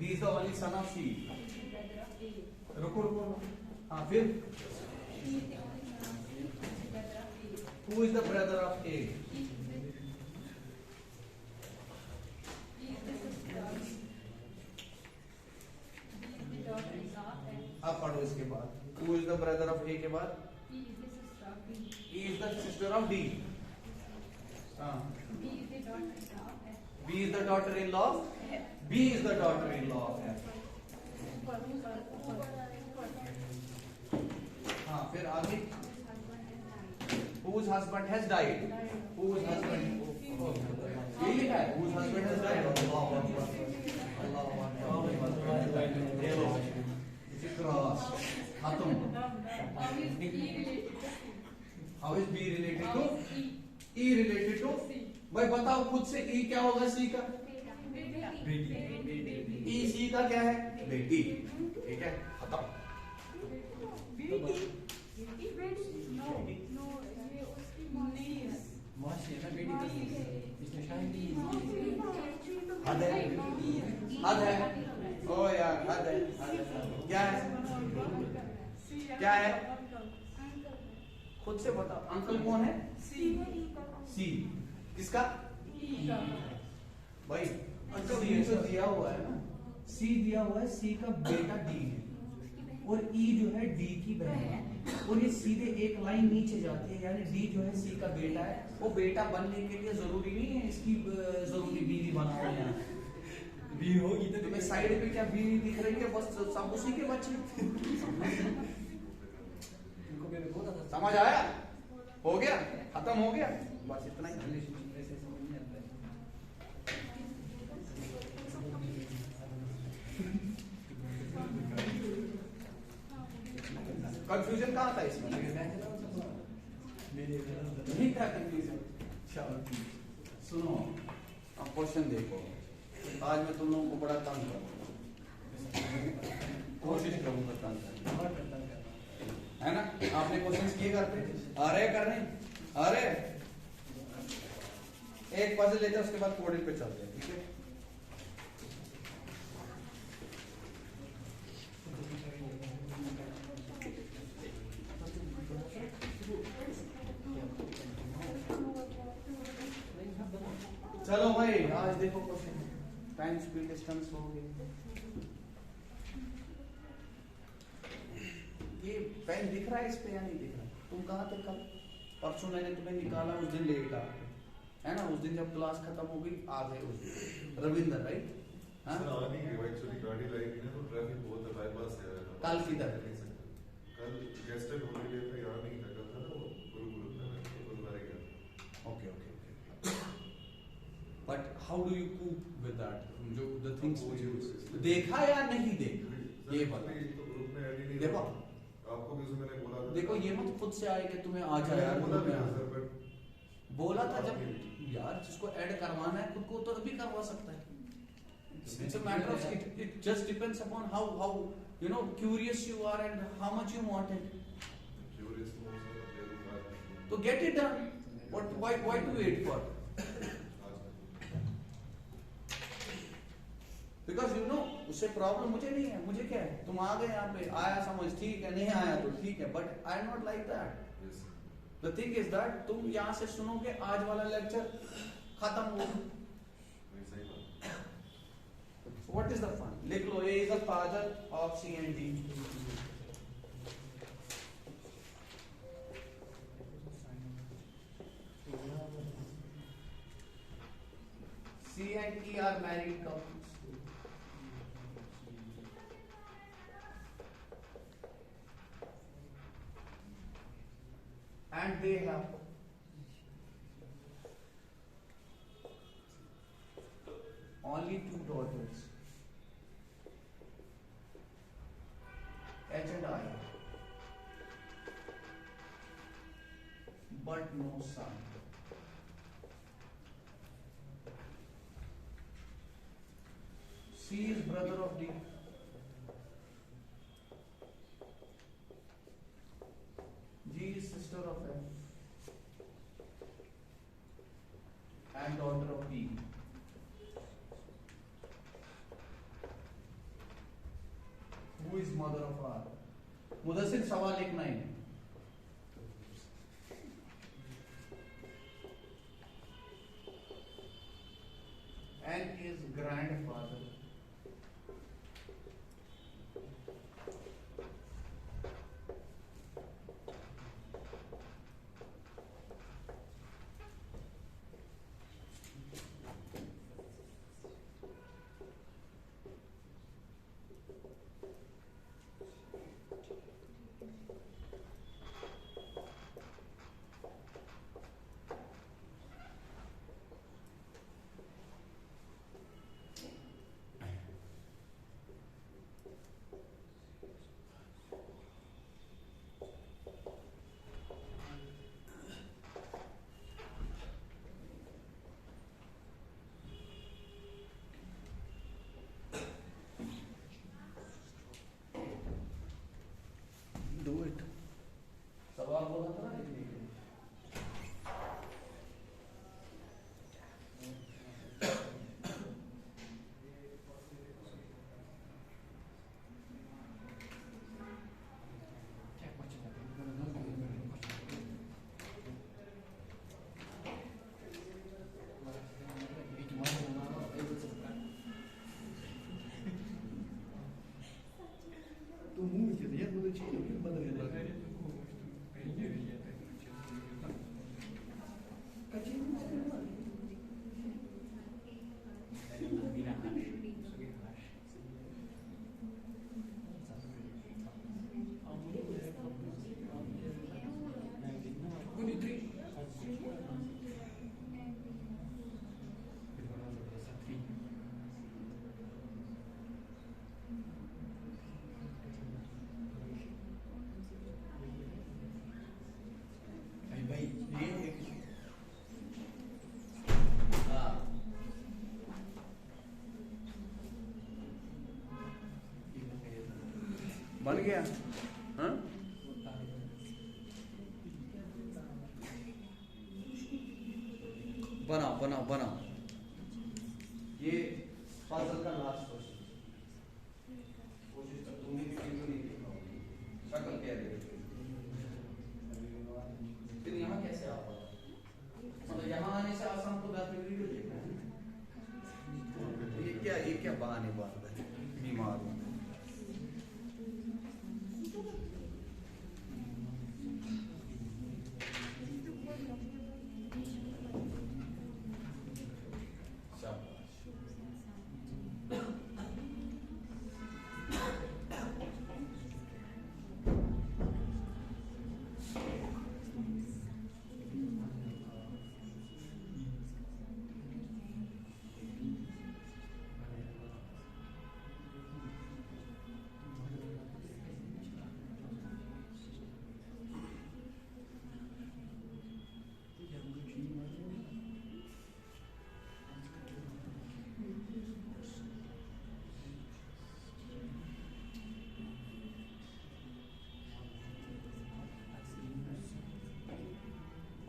D is the only son of C. रुको रुको, हाँ फिर who is the brother of A? अब पढ़ो इसके बाद, who is the brother of A के बाद E is the sister of D. B is the daughter-in-law of B is the daughter-in-law of F. हाँ फिर आगे whose husband has died, whose husband ये लिखा है whose husband has died. Cross खत्म. How is B related to E related to भाई बताओ खुद से E क्या होगा C का? E C का क्या है? बेटी. ठीक है खत्म. हद है ओ यार हद है. क्या है क्या है खुद से बताओ. अंकल कौन है? सी. किसका? भाई सी तो दिया हुआ है ना, सी दिया हुआ है, सी का बेटा डी है और ई जो है डी की बहन है और ये सीधे एक लाइन नीचे जाती है, यानी डी जो है सी का बेटा है. वो बेटा बनने के लिए जरूरी नहीं है इसकी जरूरी बीवी बनाओ यहाँ बीवी होगी तो तुम्हें साइड पे क्या बीवी दिख रही है, बस सब उसी के बच्चे. समझ आया? हो गया खत्म हो गया बस इतना ही. कंफ्यूजन कहाँ था इसमें? नहीं था कंफ्यूजन. सुनो अब क्वेश्चन देखो. आज मैं तुम लोगों को बड़ा तंग करूंगा, कोशिश करूंगा तंग करने, है ना? आपने क्वेश्चन किए करते आ रहे करने आ रहे. एक पजल लेते हैं उसके बाद कोडिंग पे चलते हैं. ठीक है चलो भाई आज देखो क्वेश्चन. टाइम स्पीड डिस्टेंस हो गई. ये पेन दिख रहा है इस पे या नहीं दिख रहा? तुम कहाँ थे कल? परसों मैंने तुम्हें निकाला उस दिन लेट आ है ना, उस दिन जब क्लास खत्म हो गई आ गए उस दिन. रविंदर राइट? हाँ गाड़ी लाएगी ना तो ट्रैफिक बहुत है, बाईपास है. कल किधर? कल गेस्टेड हॉलीडे पे यहाँ नहीं लगा था ना, वो गुरुद्वारे गया. Okay okay okay. But how do you cope with that? जो द थिंग्स देखा या नहीं देखा ये बता. देखो आपको किसी मैंने बोला था, देखो ये मत खुद से आए कि तुम्हें आ जाए यार. बोला था जब यार जिसको ऐड करवाना है खुद को तो अभी करवा सकता है. It's a matter of it just depends upon how you know curious you are and how much you want it. Curious तो get it done. Why to wait for? Because you know उससे problem मुझे नहीं है. मुझे क्या है, तुम आ गए यहाँ पे, आया समझ ठीक है, नहीं आया तो ठीक है, but I am not like that. The thing is that तुम यहाँ से सुनोगे आज वाला लेक्चर खत्म हो. So what is the fun? लिख लो A is the father of C and D. C and E are married couples. And they have only 2 daughters, H and I, but no son. C is brother of D. G is sister of F and daughter of B. Who is mother of R? Mudassir सवाल लिखना है। N is grandfather. Do it. सवाल बोला था ना लिखने के लिए। Tu muito, né? Quando eu tinha que mandar बन गया। हाँ बनाओ बनाओ बनाओ। ये पजल का लास्ट क्वेश्चन। कोशिश कर, तुमने भी वीडियो नहीं देखा होगा। शक्ल क्या है? फिर यहाँ कैसे आ पाया? मतलब यहाँ आने से आसान तो बाद में वीडियो देखना है। ये क्या बहाने बात है? बीमार हूँ।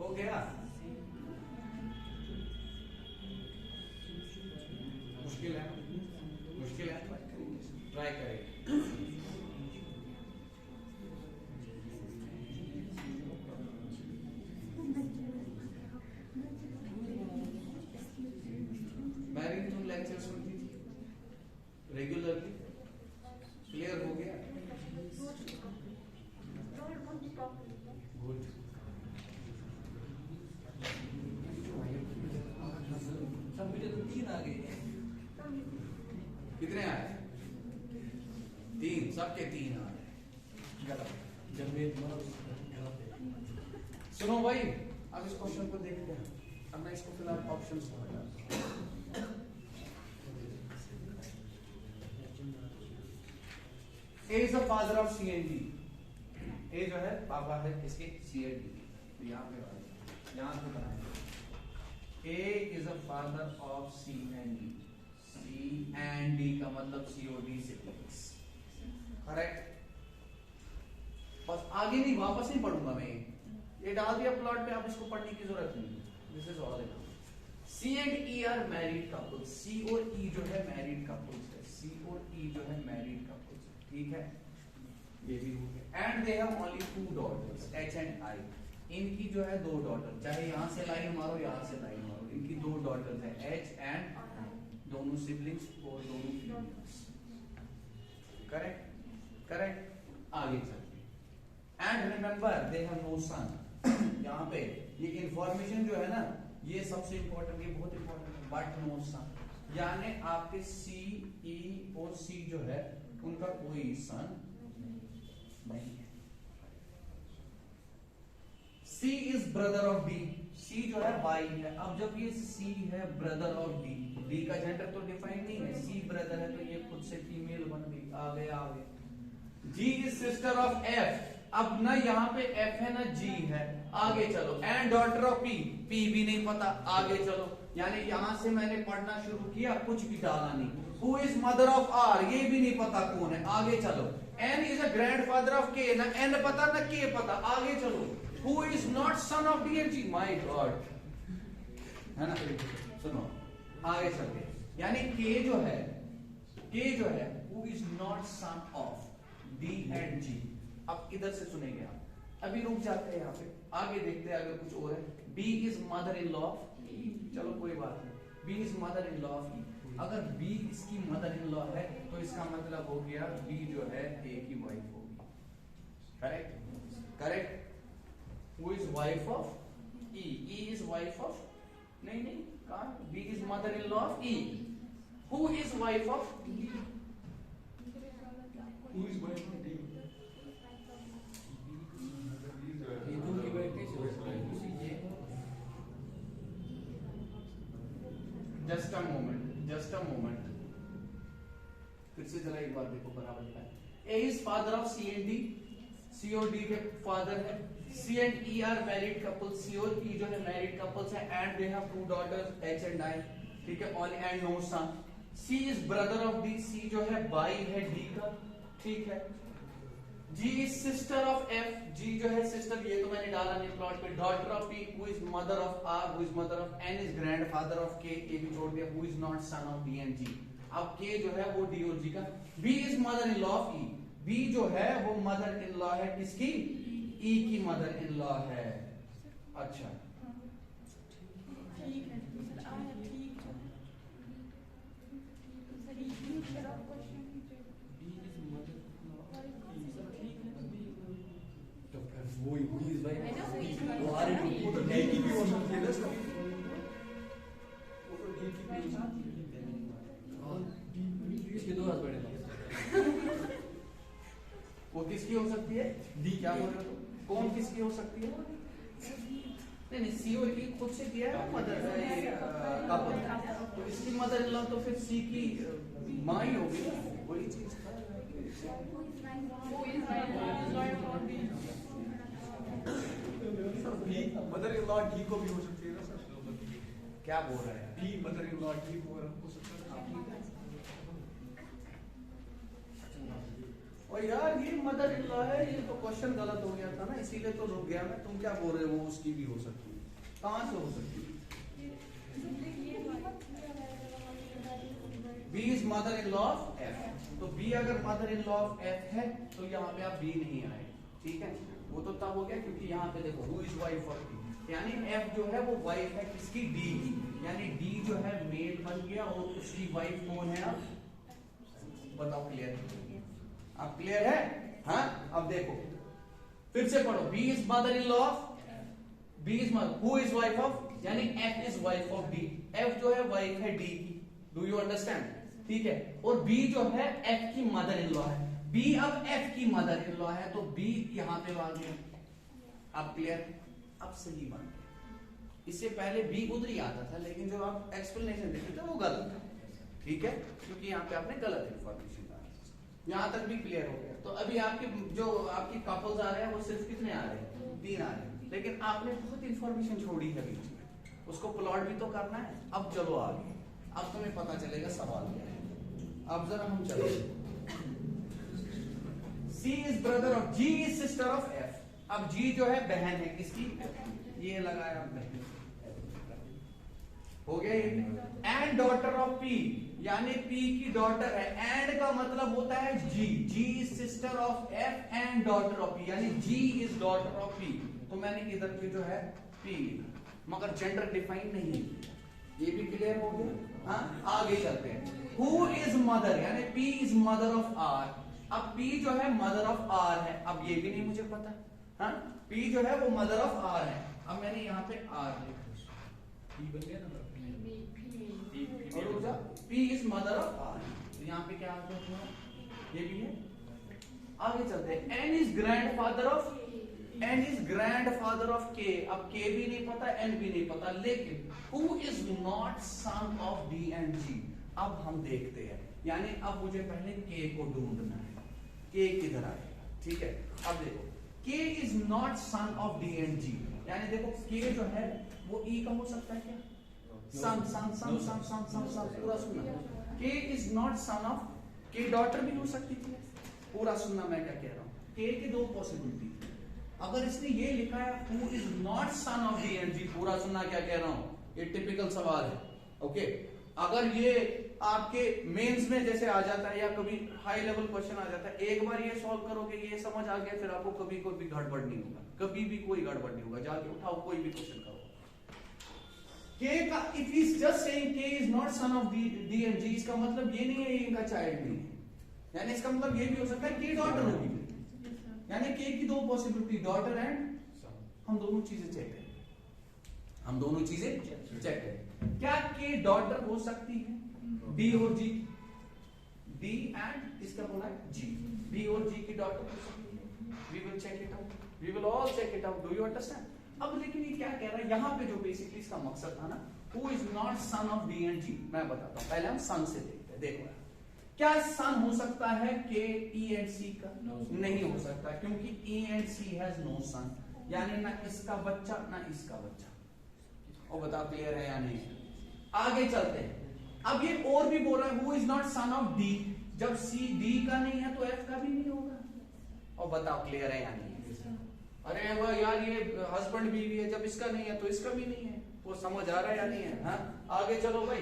हो गया? मुश्किल है, मुश्किल है, ट्राई करें। मैरिन तुम लेक्चर सुनती थी रेगुलरली? क्लियर हो गया? गुड। कितने आए? 3, सबके 3 आ रहे। सुनो भाई, अब इस क्वेश्चन को देखते हैं। अब मैं इसको फिलहाल ऑप्शंस को हटा। A is the father of C and D. A जो है पापा है इसके सी एंड डी। तो यहाँ पे यहाँ पे बनाए। A is the father of C and D. C and D का मतलब सीओडी सिब्लिंग्स। करेक्ट? बस आगे नहीं, वापस नहीं पढ़ूंगा मैं। ये डाल दिया प्लॉट पे, आप इसको पढ़ने की जरूरत नहीं। This is all enough. C and E are married couples. C और ई जो है मैरिड कपल्स है। सी और ई जो है मैरिड कपल्स। ठीक है, ये भी हो गया। And they have only 2 daughters H and I, इनकी जो है 2 डॉटर, चाहे यहां से लाइन मारो यहां से लाइन मारो, इनकी 2 डॉटर्स है H एंड I, दोनों सिबलिंग्स और दोनों फीमेल्स। करेक्ट करेक्ट, आगे चलते। And remember they have no son. यहाँ पे ये इंफॉर्मेशन जो है ना, ये सबसे इंपॉर्टेंट, ये बहुत इंपॉर्टेंट है, बट नो सन, यानी आपके C, E और C जो है उनका कोई सन नहीं है। C is brother of D, C जो है भाई है। अब जब ये C है ब्रदर ऑफ D, D का जेंडर तो डिफाइन नहीं है, C ब्रदर है तो ये खुद से फीमेल बन गई, आ गया। G is sister of F, अब ना यहाँ पे F है ना G है, आगे चलो। And daughter of P, P भी नहीं पता, आगे चलो। यानी यहां से मैंने पढ़ना शुरू किया, कुछ भी डाला नहीं। Who is mother of R, ये भी नहीं पता कौन है, आगे चलो। N is a grandfather of K, ना N पता ना K पता, आगे चलो। Who is not son of D and G, my God, है ना? सुनो आगे चलते, यानी K जो है who is not son of D and G। अब इधर से सुनेंगे आप, अभी रुक जाते हैं यहाँ पे, आगे देखते हैं अगर कुछ और है। B is mother in law of E, चलो कोई बात नहीं, B is mother in law of E। अगर B इसकी मदर इन लॉ है तो इसका मतलब हो गया B जो है A की वाइफ होगी। Correct correct. Who is wife of E, E is wife of, नहीं कहा, B is mother in law of E। Who is wife of D, Who is wife of D? Just a moment, फिर से जरा एक बार देखो बराबर का। A is father of C and D, C और D के फादर है। C and E are married couples, C और E जो है मैरिड कपल्स है। And they have 2 daughters H and I, ठीक है, only and no son। C is brother of D, C जो है भाई है D का, ठीक है। G is sister of F, G जो है सिस्टर, ये तो मैंने डाला नहीं प्लॉट पे। Daughter of P, who is mother of R, who is mother of N is grandfather of K, ये भी छोड़ दिया। Who is not son of D and G, अब K जो है वो D और G का। B is mother in law of E, B जो है वो मदर इन लॉ है किसकी, E की मदर इन लॉ है। अच्छा ठीक है सर, आया ठीक है सर, ये मेरा क्वेश्चन वो ही भाई, है ना, वही is वो आ रही है, वो तो D की भी हो सकती है ना सर, वो तो D की भी हो सकती है। इसके 2 हाथ बढ़े, वो किसकी हो सकती है, D, क्या बोल रहे हो, कौन किसकी हो सकती है? नहीं C और E खुद से किया है मदर कपल, तो इसकी मदर इन लॉ तो फिर C की माँ ही होगी ना, वही चीज। मदर इन लॉ D को भी हो सकती है ना सर, क्या बोल रहे हैं? D mother in law D को हो सकता है। और यार ये मदर इन लॉ है, ये तो क्वेश्चन गलत हो गया था ना, इसीलिए तो रुक गया मैं। तुम क्या बोल रहे हो वो उसकी भी हो सकती है, कहां से हो सकती है? B is mother in law of F, तो B अगर mother in law of F है तो यहाँ पे आप B नहीं आए, ठीक है। वो तो तब हो गया क्योंकि यहाँ पे देखो who is wife of D, यानी F जो है वो वाइफ है किसकी, D की, यानी D जो है मेल बन गया और उसकी वाइफ कौन है? अब बताओ, क्लियर है? अब क्लियर है? हाँ, अब देखो फिर से पढ़ो। B is mother in law of, B is mother, who is wife of, यानी F is wife of D, F जो है वाइफ है D की, डू यू अंडरस्टैंड? ठीक है, और B जो है F की मदर इन लॉ है, B अब F की मदर इन लॉ है तो B यहां पे आ गया। अब क्लियर? अब सही बन गया। इससे पहले B उधर ही आता था, लेकिन जो आप एक्सप्लेनेशन देते थे वो गलत था, ठीक है, क्योंकि यहाँ पे आपने गलत इंफॉर्मेशन डाली। यहां तक भी क्लियर हो गया। तो अभी आपके जो आपकी कपल्स आ रहे हैं वो सिर्फ कितने आ रहे हैं? 3 आ रहे हैं, लेकिन आपने बहुत इंफॉर्मेशन छोड़ी है बीच में, उसको प्लॉट भी तो करना है। अब चलो आगे, अब तुम्हें पता चलेगा सवाल क्या है। अब जरा हम चलो, C is brother of, G is sister of F, अब G जो है बहन है किसकी, ये लगाया बहन, हो गया ये। एंड डॉटर ऑफ P, यानी P की डॉटर है, एंड का मतलब होता है G, G is sister of F and daughter of P, यानी G is daughter of P। तो मैंने इधर पे जो है P लिखा, मगर जेंडर डिफाइन नहीं है। ये भी क्लियर हो गया। हाँ, आगे चलते हैं। Who is mother, यानी P is mother of R। अब P जो है मदर ऑफ R है, अब ये भी नहीं मुझे पता। हाँ, P जो है वो मदर ऑफ R है। अब मैंने यहाँ पे R लिखा, P बन गया ना। और रुक जा, P is mother of R, तो यहाँ पे क्या आ गया, ये भी है। आगे चलते हैं। N is grandfather of K। अब K भी नहीं पता, N भी नहीं पता, लेकिन who is not son of D and G। अब हम देखते हैं, यानी अब मुझे पहले K को ढूंढना है। K किधर आएगा, ठीक है। अब देखो, K is not son of D and G, यानी देखो K जो है वो E का हो सकता है क्या? सन पूरा सुनना। K is not son of K, daughter भी हो सकती थी। पूरा सुनना मैं क्या कह रहा हूँ। K की दो पॉसिबिलिटी, अगर इसने ये लिखा है who is not son of D and G, पूरा सुनना क्या कह रहा हूँ, ये टिपिकल सवाल है। ओके, अगर ये आपके मेंस में जैसे आ जाता है या कभी हाई लेवल क्वेश्चन आ जाता है, एक बार ये सॉल्व करोगे, ये समझ आ गया, फिर आपको कभी कोई भी गड़बड़ नहीं होगा, कभी भी कोई गड़बड़ नहीं होगा। जाके उठाओ कोई भी क्वेश्चन करो। K का if he is just saying K is not son of D and G, इसका मतलब ये नहीं है इनका चाइल्ड नहीं है, यानी इसका मतलब ये भी हो सकता है K डॉटर होगी, यानी K की दो पॉसिबिलिटी, डॉटर एंड हम दोनों चीजें चेक करें। क्या K डॉटर हो सकती है D और G, D एंड इसका बोला है G, D और G की डॉटर हो सकती है। We will check it out, we will all check it out, do you understand? अब लेकिन ये क्या कह रहा है यहाँ पे, जो बेसिकली इसका मकसद था ना, who is not son of D and G, मैं बताता हूँ। पहले हम सन से देखते हैं। देखो, क्या सन हो सकता है K, E and C का? नहीं हो सकता, क्योंकि E and C has no son, यानी ना इसका बच्चा ना इसका बच्चा। और बताओ क्लियर है या नहीं? आगे चलते हैं। अब ये और भी बोल रहा है who is not son of D, जब C D का नहीं है तो F का भी नहीं होगा। और बताओ क्लियर है या नहीं? अरे वो यार ये हस्बैंड बीवी है, जब इसका नहीं है तो इसका भी नहीं है। वो समझ आ रहा है या नहीं है? हाँ, आगे चलो भाई।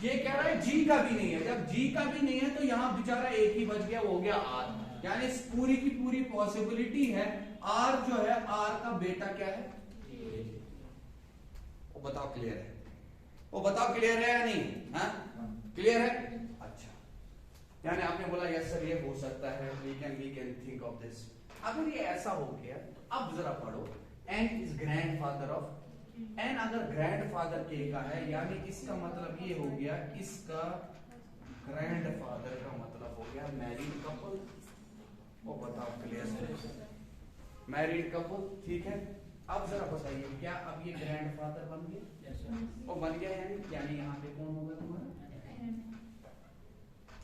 ये कह रहा है G का भी नहीं है, जब G का भी नहीं है तो यहाँ बेचारा एक ही बच गया, वो हो गया R, यानी पूरी की पूरी पॉसिबिलिटी है R जो है, R का बेटा क्या है? वो बताओ क्लियर है? वो बताओ क्लियर है या नहीं? हाँ, क्लियर है? अच्छा, यानी आपने बोला यस सर ये हो सकता है, we can think of this. अगर ये ऐसा हो गया तो अब जरा पढ़ो, N is grandfather of N, अगर ग्रैंडफादर K का है, यानी इसका मतलब ये हो गया, इसका ग्रैंडफादर का मतलब हो गया मैरिड कपल। वो बताओ क्लियर है? मैरिड कपल, ठीक है। अब जरा बताइए, क्या अब ये ग्रैंडफादर बन गया? वो बन गया, यानी यहाँ पे कौन होगा तुम्हारा?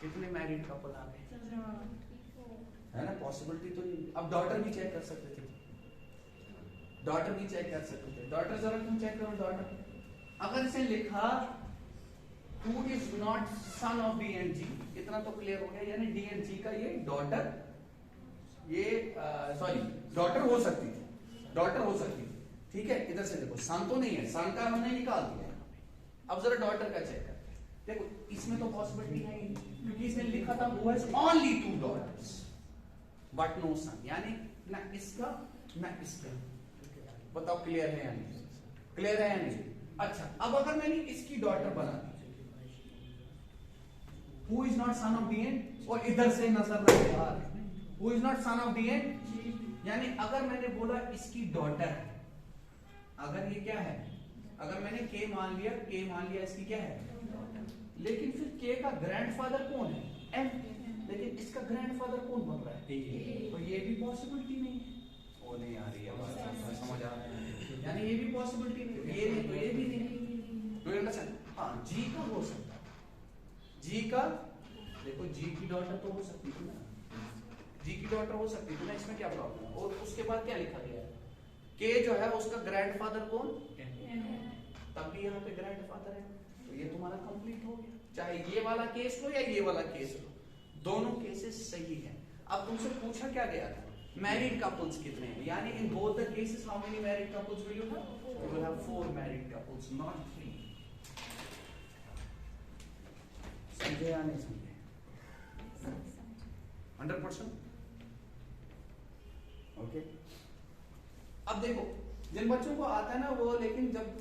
कितने मैरिड कपल आ गए, है ना? पॉसिबिलिटी तो नहीं। अब डॉटर भी चेक कर सकते थे, डॉटर भी चेक कर सकते थे। डॉटर जरा तुम चेक करो, डॉटर अगर इसे लिखा who is not son of D and G, इतना तो क्लियर हो गया, यानी D and G का ये डॉटर, ये सॉरी डॉटर हो सकती थी, डॉटर हो सकती थी, ठीक है। इधर से देखो, सन तो नहीं है, सन का हमने निकाल दिया। अब जरा डॉटर का चेक करते हैं। देखो इसमें तो पॉसिबिलिटी है ही, क्योंकि इसने लिखा था who has only 2 daughters but no son, यानी ना इसका ना इसका। बताओ क्लियर है या नहीं? क्लियर है या नहीं? अच्छा, अब अगर मैंने इसकी डॉटर बना दी, who is not son of D and, और इधर से नजर रखे यार, who is not son of D and, यानी अगर मैंने बोला इसकी डॉटर है, अगर ये क्या है, अगर मैंने K मान लिया इसकी क्या है? लेकिन फिर K का ग्रैंडफादर कौन है? M, लेकिन इसका ग्रैंडफादर कौन बन रहा है? तो ये भी पॉसिबिलिटी नहीं है। वो नहीं आ रही है बात, समझ आ रहा है? यानी ये भी पॉसिबिलिटी नहीं, ये नहीं तो ये भी नहीं। तो ये हाँ, G का हो सकता है, G का देखो, G की डॉटर तो हो सकती थी ना, G की डॉटर हो सकती थी ना, इसमें क्या प्रॉब्लम है? और उसके बाद क्या लिखा गया है? K जो है उसका ग्रैंडफादर कौन? तब भी यहाँ पे ग्रैंडफादर है, तो ये तुम्हारा कंप्लीट हो गया। चाहे ये वाला केस लो या ये वाला केस लो, दोनों केसेस सही हैं। अब तुमसे पूछा क्या गया था? मैरिड कपल्स कितने हैं, यानी in both the cases how many married couples will you have? You will have 4 married couples, not 3। समझे या नहीं समझे? 100%? ओके। अब देखो जिन बच्चों को आता है ना वो, लेकिन जब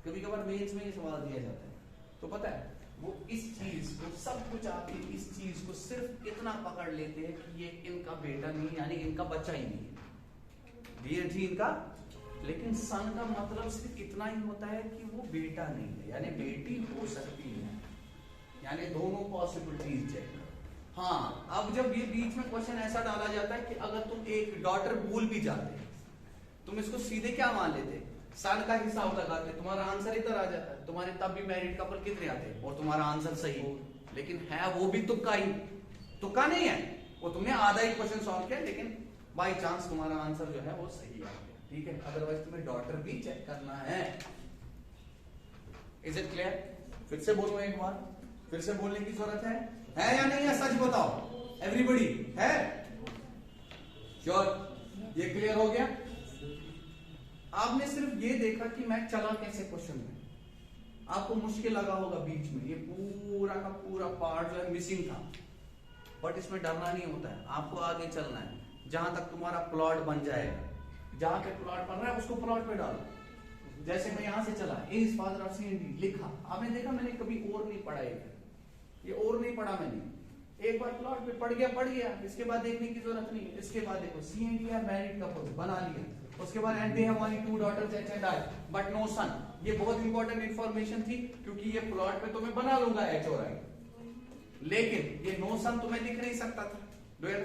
कभी कभार मेंस में ये सवाल दिया जाता है तो पता है वो इस चीज को, सब कुछ आके इस चीज को सिर्फ इतना पकड़ लेते हैं कि ये इनका बेटा नहीं, यानी इनका बच्चा ही नहीं है, डी एंड जी इनका, लेकिन सन का मतलब सिर्फ इतना ही होता है कि वो बेटा नहीं है, यानी बेटी हो सकती है, यानी दोनों पॉसिबिलिटीज चेक करो। हाँ, अब जब ये बीच में क्वेश्चन ऐसा डाला जाता है कि अगर तुम एक डॉटर भूल भी जाते, तुम इसको सीधे क्या मान लेते, सन का हिसाब लगाते, तुम्हारा आंसर इधर आ जाता है, तुम्हारे तब भी मैरिड कपल कितने आते और तुम्हारा आंसर सही, लेकिन है वो भी तुक्का ही, तुक्का नहीं है वो, तुमने आधा ही क्वेश्चन सॉल्व किया लेकिन बाय चांस तुम्हारा आंसर जो है वो सही आ गया, ठीक है। अदरवाइज तुम्हें डॉटर भी चेक करना है। Is it clear? फिर से बोलो एक बार, फिर से बोलने की जरूरत है या नहीं है? सच बताओ एवरीबॉडी, है श्योर? ये क्लियर हो गया? आपने सिर्फ ये देखा कि मैं चला कैसे क्वेश्चन में, आपको मुश्किल लगा होगा बीच में, ये पूरा का पूरा पार्ट जो है मिसिंग था, बट इसमें डरना नहीं होता है, आपको आगे चलना है जहां तक तुम्हारा प्लॉट बन जाएगा, जहां पे प्लॉट बन रहा है उसको प्लॉट पे डालो। जैसे मैं यहां से चला, A is father of C and D लिखा, आपने देखा मैंने कभी और नहीं पढ़ा, ये और नहीं पढ़ा मैंने, एक बार प्लॉट पे पढ़ गया, इसके बाद देखने की जरूरत नहीं है। इसके बाद देखो C and D are married couple, बना लिया, उसके बाद and they have only 2 daughters H and I but no son. ये बहुत इंपॉर्टेंट इंफॉर्मेशन थी क्योंकि ये प्लॉट पे तो मैं बना लूंगा एच और आई, लेकिन ये नो सन तो मैं लिख नहीं सकता था,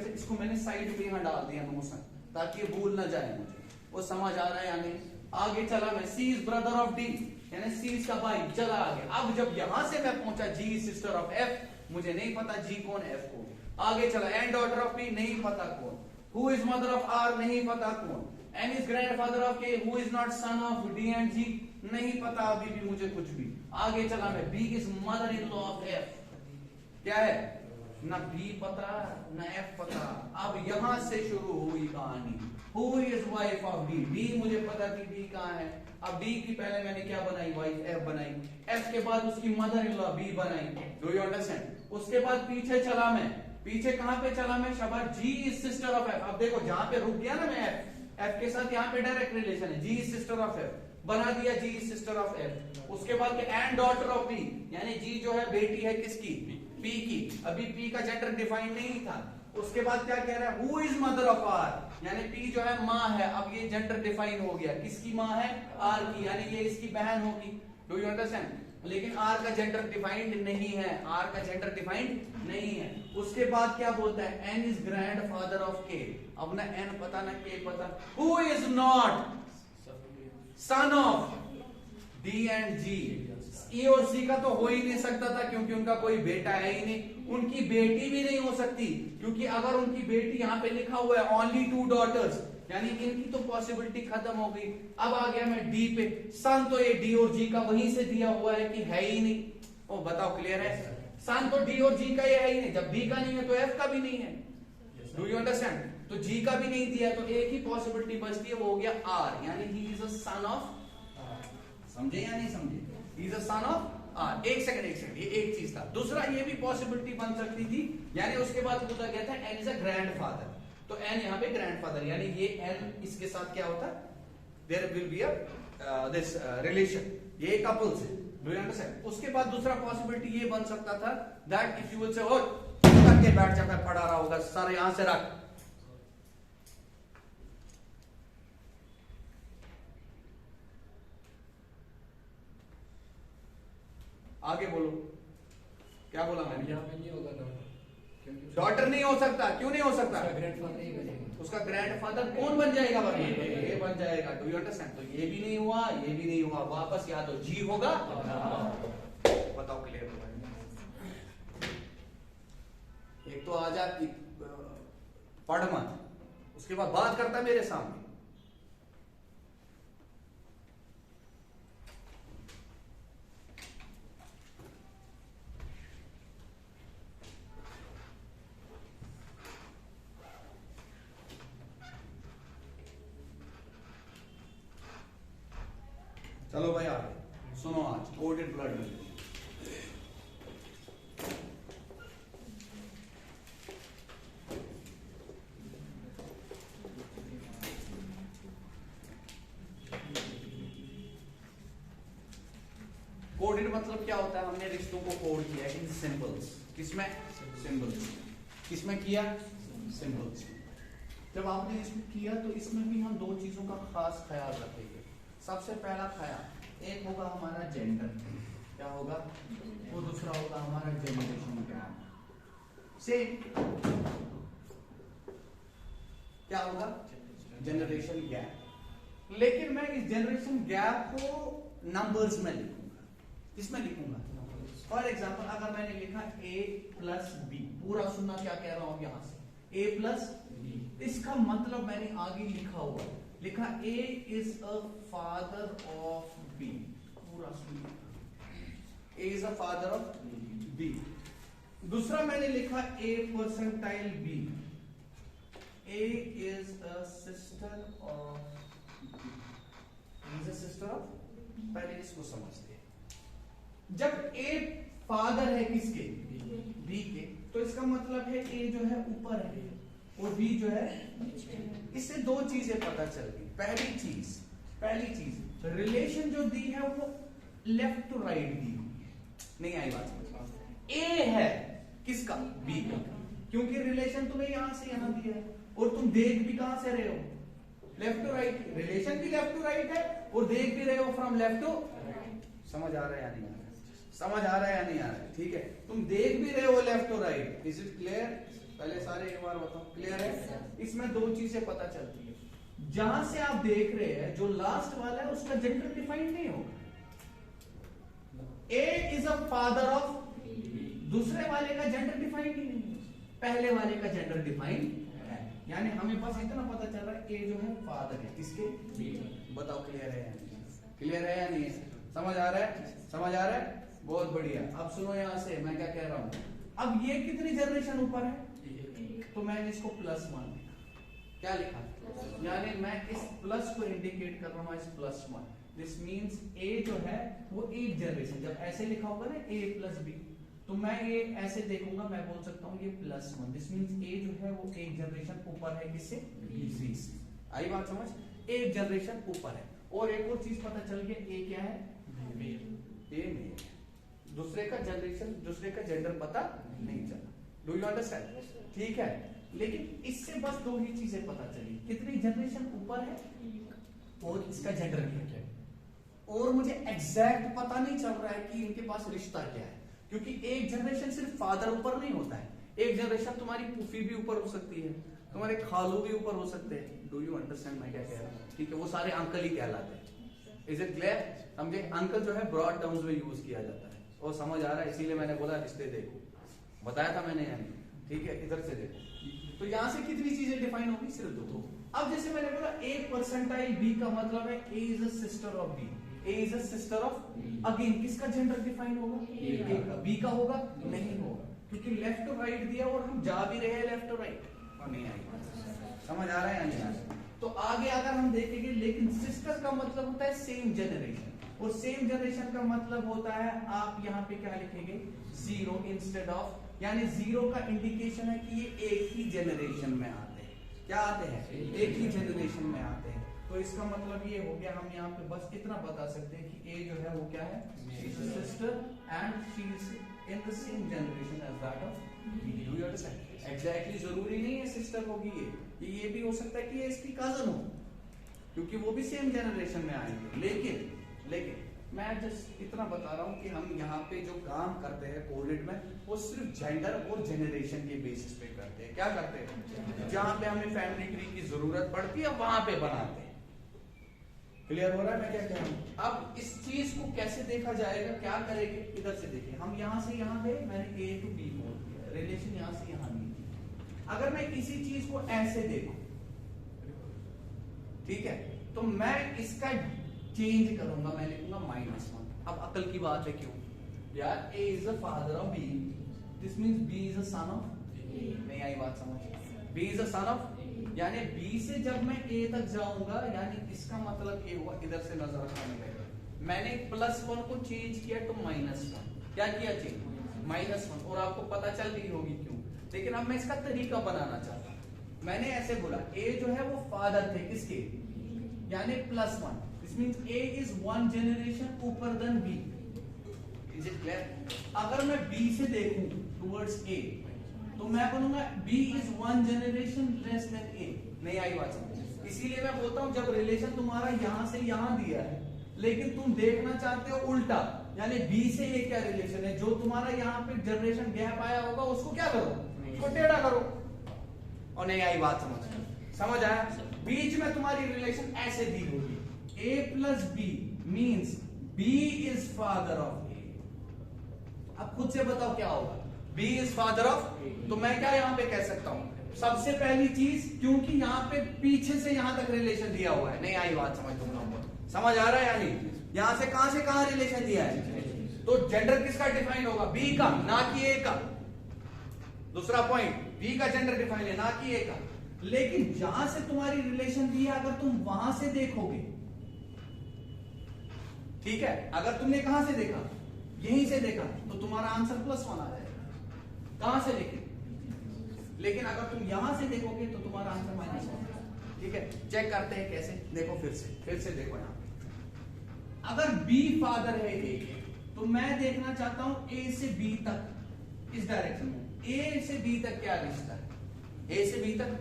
इसको मैंने साइड पे यहां डाल दिया नो सन, ताकि ये भूल ना जाए मुझे। वो समझ आ रहा है या नहीं? आगे चला मैं, सी इज ब्रदर ऑफ डी, यानी सी इसका भाई, चला आगे। अब जब यहां से मैं पहुंचा जी इज सिस्टर ऑफ एफ, मुझे नहीं पता जी कौन एफ कौन, आगे चला एंड डॉटर ऑफ पी, नहीं पता कौन, who is mother of R, नहीं पता कौन, N is grandfather of K, who is not son of D and G, नहीं पता अभी भी मुझे कुछ भी। आगे चला मैं, B is mother in law of F, क्या है ना बी पता ना एफ पता। अब यहां से शुरू हुई कहानी, who is wife of D, D मुझे पता कि डी कहां है, अब डी की पहले मैंने क्या बनाई, वाइफ एफ बनाई, एफ के बाद उसकी मदर इन लॉ बी बनाई, डू यू अंडरस्टैंड? उसके बाद पीछे चला मैं, पीछे कहां पे चला मैं, शाबाश, जी इज सिस्टर ऑफ एफ। अब देखो जहां पे रुक गया ना मैं, एफ के साथ यहाँ पे डायरेक्ट रिलेशन है, जी इज सिस्टर ऑफ एफ, बना दिया जी इज सिस्टर ऑफ एफ। उसके बाद एंड डॉटर ऑफ पी, यानी जी जो है बेटी है किसकी, पी की, अभी पी का जेंडर डिफाइन नहीं था। उसके बाद क्या कह रहा है, who is mother of R, यानी पी जो है माँ है, अब ये जेंडर डिफाइन हो गया, किसकी माँ है, आर की, यानी ये इसकी बहन होगी, डू यू अंडरस्टैंड? लेकिन आर का जेंडर डिफाइंड नहीं है, आर का जेंडर डिफाइंड नहीं है। उसके बाद क्या बोलता है, N is grandfather of K, अब ना एन पता ना के पता, who is not son of D and G, E और सी का तो हो ही नहीं सकता था क्योंकि उनका कोई बेटा है ही नहीं, उनकी बेटी भी नहीं हो सकती क्योंकि अगर उनकी बेटी यहाँ पे लिखा हुआ है ओनली 2 daughters, यानी इनकी तो पॉसिबिलिटी खत्म हो गई। अब आ गया मैं डी पे, सन तो ये डी और जी का वहीं से दिया हुआ है कि है ही नहीं, ओ बताओ क्लियर है? सन तो डी और जी का ये है ही नहीं, जब बी का नहीं है तो एफ का भी नहीं है, डू यू अंडरस्टैंड? तो जी का भी नहीं दिया तो एक ही पॉसिबिलिटी बचती है, वो हो गया आर, यानी ही इज अ सन ऑफ, समझे या नहीं समझे? He is a son of R. एक सेकंड, ये एक चीज था। दूसरा ये भी पॉसिबिलिटी बन सकती थी, यानी उसके बाद पूछा गया था एन इज अ ग्रैंडफादर, तो एन यहाँ पे ग्रैंडफादर, यानी ये एन इसके साथ क्या होता है, there will be a this relation, ये कपल्स है, डू यू अंडरस्टैंड? उसके बाद दूसरा पॉसिबिलिटी ये बन सकता था that if you will say ओ करके बैठ जा, मैं पढ़ा रहा होगा, सर यहां से रख, आगे बोलो, क्या बोला मैंने? यहाँ पे नहीं होगा डॉटर नहीं हो सकता, क्यों नहीं हो सकता? ग्रैंडफादर ही बनेगा, उसका ग्रैंडफादर कौन बन जाएगा? ये बन जाएगा, डू यू अंडरस्टैंड? तो ये भी नहीं हुआ, ये भी नहीं हुआ, वापस या तो जी होगा, बताओ क्लियर होगा? एक तो आ जा पढ़ मत, उसके बाद बात करता मेरे सामने, चलो भाई आगे सुनो, आज कोडेड ब्लड रिलेशन, कोडेड मतलब क्या होता है, हमने रिश्तों को कोड किया इन सिंबल्स। किसमें? सिंबल्स। किसमें किया? सिंबल्स। जब आपने इसमें किया तो इसमें भी हम दो चीजों का खास ख्याल रखेंगे। सबसे पहला ख्याल, एक होगा हमारा जेंडर, क्या होगा, वो दूसरा होगा हमारा जनरेशन गैप। सेम क्या होगा? Generation gap. लेकिन मैं इस जनरेशन गैप को नंबर्स में लिखूंगा। किसमें लिखूंगा? फॉर एग्जाम्पल अगर मैंने लिखा a प्लस बी, पूरा सुनना क्या कह रहा हूं यहां से, a प्लस बी, इसका मतलब मैंने आगे लिखा हुआ, लिखा a is a father of b, पूरा सुनना, a is a father of b। दूसरा मैंने लिखा a percentile b, a is a sister of b, is a sister of. पहले इसको समझते हैं। जब a फादर है किसके? b के, तो इसका मतलब है a जो है ऊपर है और b जो है, इससे दो चीजें पता चलती। पहली चीज रिलेशन जो दी है वो लेफ्ट टू राइट दी, नहीं आई बात समझ? a है किसका? b का, क्योंकि रिलेशन तुम्हें यहां से यहां दिया है और तुम देख भी कहां से रहे हो? Left to right. रिलेशन भी लेफ्ट टू राइट है और देख भी रहे हो फ्रॉम लेफ्ट टू। समझ आ रहा है या नहीं आ रहा है? समझ आ रहा है या नहीं आ रहा है? ठीक है, तुम देख भी रहे हो left to right. Is it clear? पहले सारे एक बार बताओ, क्लियर है? इसमें दो चीजें पता चलती है। जहां से आप देख रहे हैं जो लास्ट वाला है उसका जेंडर डिफाइन नहीं होगा। ए इज अ फादर ऑफ, दूसरे वाले का जेंडर डिफाइन ही नहीं है, पहले वाले का जेंडर डिफाइन है। यानी हमें बस इतना पता चल रहा है ए जो है फादर है किसके? बताओ क्लियर है या नहीं? क्लियर है या नहीं? समझ आ रहा है? समझ आ रहा है? बहुत बढ़िया। अब सुनो यहां से मैं क्या कह रहा हूं। अब ये कितनी जनरेशन ऊपर है? तो मैंने इसको प्लस वन लिखा। क्या लिखा? यानी मैं इस प्लस को इंडिकेट कर रहा हूं इस प्लस वन। दिस मींस ए जो है वो एक जनरेशन, जब ऐसे लिखा होगा ना ए प्लस बी, तो मैं ये ऐसे देखूंगा, मैं बोल सकता हूं ये प्लस वन। दिस मींस ए जो है वो एक जनरेशन ऊपर है किससे? बी से। आई बात समझ? एक जनरेशन ऊपर है। और एक और चीज पता चल गया, ए क्या है? ए मेल। दूसरे का जनरेशन, दूसरे का जेंडर पता नहीं चला। Do you understand? ठीक है, लेकिन इससे बस दो ही चीजें पता चली, कितनी जनरेशन ऊपर है और इसका जेंडर क्या है। और मुझे एग्जैक्ट पता नहीं चल रहा है कि इनके पास रिश्ता क्या है, क्योंकि एक जनरेशन सिर्फ फादर ऊपर नहीं होता है। एक जनरेशन तुम्हारी फूफी भी ऊपर हो सकती है, तुम्हारे खालू भी ऊपर हो सकते हैं। डू यू अंडरस्टैंड मैं क्या कह रहा हूँ? ठीक है, वो सारे अंकल ही कहलाते हैं। Is it clear? समझे? अंकल जो है ब्रॉड टर्म्स में यूज किया जाता है और समझ आ रहा है, इसीलिए मैंने बोला रिश्ते देखो, बताया था मैंने यानी। ठीक है, इधर से देखो। तो यहां से कितनी चीजें डिफाइन होगी? सिर्फ दो। अब जैसे मैंने बोला ए परसेंटाइल बी का मतलब है A is a sister of B, A is a sister of. Again किसका जेंडर डिफाइन होगा? ए का। बी का होगा? नहीं होगा, क्योंकि लेफ्ट टू राइट दिया और हम जा भी रहे हैं लेफ्ट टू राइट। नहीं आई? समझ आ रहा है या नहीं आ रहा? तो आगे अगर हम देखेंगे, लेकिन सिस्टर का मतलब होता है सेम जनरेशन, और सेम जनरेशन का मतलब होता है आप यहाँ पे क्या लिखेंगे? जीरो इंस्टेड ऑफ, यानी जीरो का इंडिकेशन है कि ये एक ही जनरेशन में आते हैं। क्या आते हैं? एक ही जनरेशन में आते हैं। तो इसका मतलब ये हो गया, हम यहाँ पे बस इतना बता सकते हैं कि ए जो है वो क्या है? Sister and she is in the same generation age that of B. Do you understand? Exactly जरूरी नहीं है सिस्टर होगी ये भी हो सकता है कि ये इसकी कजन हो, क्योंकि वो भी सेम जनरेशन में आएंगे। लेकिन मैं जस्ट इतना बता रहा हूं कि हम यहाँ पे जो काम करते हैं कोडेड में, वो सिर्फ जेंडर और जनरेशन के बेसिस पे करते हैं। क्या करते हैं? जहां पे हमें फैमिली ट्री की जरूरत पड़ती है वहां पे बनाते हैं। क्लियर हो रहा है मैं क्या कह रहा हूं? अब इस चीज को कैसे देखा जाएगा, क्या करेंगे? इधर से देखिए, हम यहां से यहां गए, मैंने ए टू बी बोल दिया, रिलेशन यहां से यहां नहीं। अगर मैं इसी चीज को ऐसे देखूं, ठीक है, तो मैं इसका चेंज करूंगा, मैं लिखूंगा -1। अब अकल की बात है, क्यों यार? A is the father of B, this means B is a son of. नहीं आई बात समझ? B is a son of, यानी बी से जब मैं ए तक जाऊंगा, यानी इसका मतलब ये हुआ, इधर से नजर रखने लगा, मैंने +1 को चेंज किया तो -1। क्या किया? चेंज -1। और आपको पता चल गई होगी क्यों, लेकिन अब मैं इसका तरीका बनाना चाहता हूं। मैंने ऐसे बोला, ए जो है वो फादर थे किसके? यानी +1। This means A is 1 generation ऊपर than B. Is it clear? अगर मैं बी से देखूं टुवर्ड्स ए तो मैं बोलूंगा B is one generation less than A. नहीं आई बात समझ? इसीलिए मैं बोलता हूं जब रिलेशन तुम्हारा यहां से यहां दिया है लेकिन तुम देखना चाहते हो उल्टा, यानी बी से ए क्या रिलेशन है, जो तुम्हारा यहाँ पे जनरेशन गैप आया होगा उसको क्या करो, उसको टेढ़ा करो। और नहीं आई बात समझ? समझ आया? बीच में तुम्हारी रिलेशन ऐसे दी होगी, a plus B means B is father of A. अब खुद से बताओ क्या होगा, बी इज फादर ऑफ, तो मैं क्या यहां पे कह सकता हूं, सबसे पहली चीज क्योंकि यहां पे पीछे से यहां तक रिलेशन दिया हुआ है। नहीं आई बात समझ तुम लोगों को? समझ आ रहा है? यानी यहां से कहां रिलेशन दिया है, तो जेंडर किसका डिफाइन होगा, बी का, ना कि ए का। दूसरा पॉइंट, बी का जेंडर डिफाइन है ना कि ए का। लेकिन जहां से तुम्हारी रिलेशन दी है अगर तुम वहां से देखोगे, ठीक है, अगर तुमने कहां से देखा, यहीं से देखा, तो तुम्हारा आंसर +1 आ जाएगा। कहां से देखे? लेकिन अगर तुम यहां से देखोगे तो तुम्हारा आंसर -1 आएगा। ठीक है, चेक करते हैं कैसे, देखो फिर से देखो यहां पे। अगर बी फादर है ए तो मैं देखना चाहता हूं ए से बी तक, इस डायरेक्शन में ए से बी तक क्या रिश्ता है, ए से बी तक,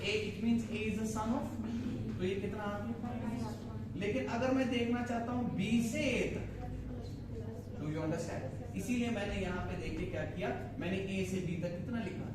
A it means A is a son of B, तो ये कितना आ गया। लेकिन अगर मैं देखना चाहता हूं बी से ए तक, डू यू अंडरस्टैंड? इसीलिए मैंने यहां पे देखिए क्या किया, मैंने ए से बी तक कितना लिखा,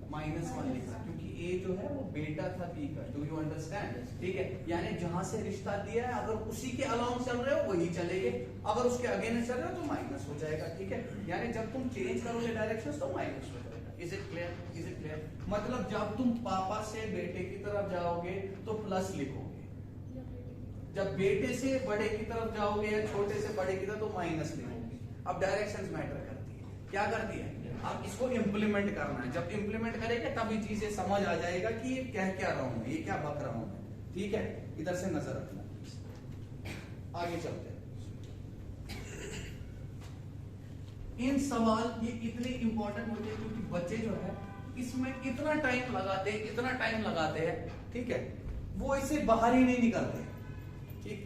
-1 लिखा, क्योंकि ए जो है वो बेटा था बी का। Do you understand? ठीक है, यानी जहां से रिश्ता दिया है अगर उसी के अलाउंस चल रहे हो वही चलेंगे, अगर उसके अगेंस्ट चल रहे हो तो माइनस हो जाएगा। ठीक है, यानी जब तुम चेंज करोगे डायरेक्शंस तो माइनस हो जाएगा। Is it clear? Is it clear? मतलब जब तुम पापा से बेटे की तरफ जाओगे तो प्लस लिखोगे, जब बेटे से बड़े की तरफ जाओगे या छोटे से बड़े की तरफ तो माइनस लिखोगे। अब डायरेक्शंस मैटर करती है, क्या करती है, आप इसको इंप्लीमेंट करना है। जब इंप्लीमेंट करेंगे तभी चीजें समझ आ जाएगा कि ये कह क्या रहा हूं, ये क्या बक रहा हूं मैं। ठीक है, इधर से नजर रखना। आगे चलते हैं। इन सवाल ये इतने इंपॉर्टेंट होते हैं क्योंकि बच्चे जो है इसमें इतना टाइम लगाते हैं, ठीक है, वो इसे बाहर ही नहीं निकलते। ठीक,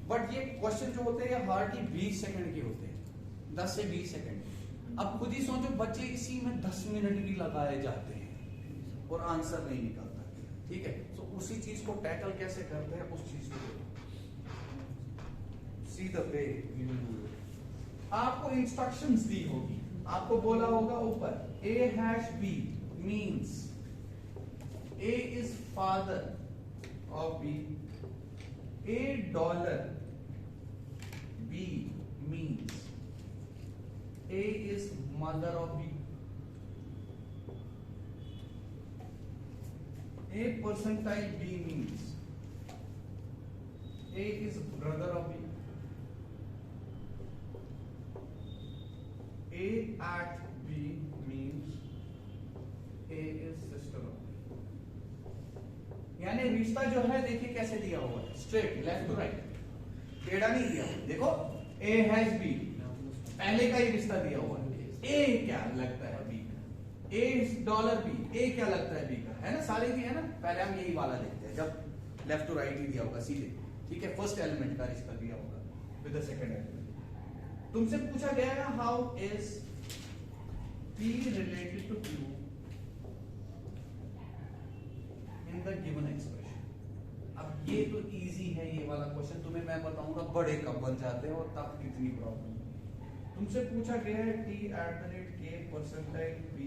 बट ये क्वेश्चन जो होते हैं हार्डली 20 सेकंड के होते हैं, 10 से 20 सेकंड। अब खुद ही सोचो, बच्चे इसी में 10 मिनट भी लगाए जाते हैं और आंसर नहीं निकलता। ठीक है, तो उसी चीज को टैकल कैसे करते हैं, उस चीज को see the way we will do it. आपको इंस्ट्रक्शंस दी होगी, आपको बोला होगा ऊपर A#B means A is father of B, $, B means A is mother of B, A percentile B means A is brother of B, A at B means A is sister of B। यानी रिश्ता जो है देखिए कैसे दिया हुआ है, straight left to right, टेढ़ा नहीं दिया हुआ। देखो A#B पहले का ही रिश्ता दिया हुआ है, A क्या लगता है B का, A $B, A क्या लगता है B का, है ना, सारे भी है ना। पहले हम यही वाला देखते हैं जब लेफ्ट टू राइट ही दिया होगा सीधे। ठीक है, फर्स्ट एलिमेंट का रिश्ता दिया होगा विद द सेकंड एलिमेंट। तुमसे पूछा गया है how is P related to Q in the given expression. अब ये तो इजी है ये वाला क्वेश्चन, तुम्हें मैं बताऊंगा बड़े कब बन जाते हैं और तब कितनी प्रॉब्लम। तुमसे पूछा गया है T@K percentile B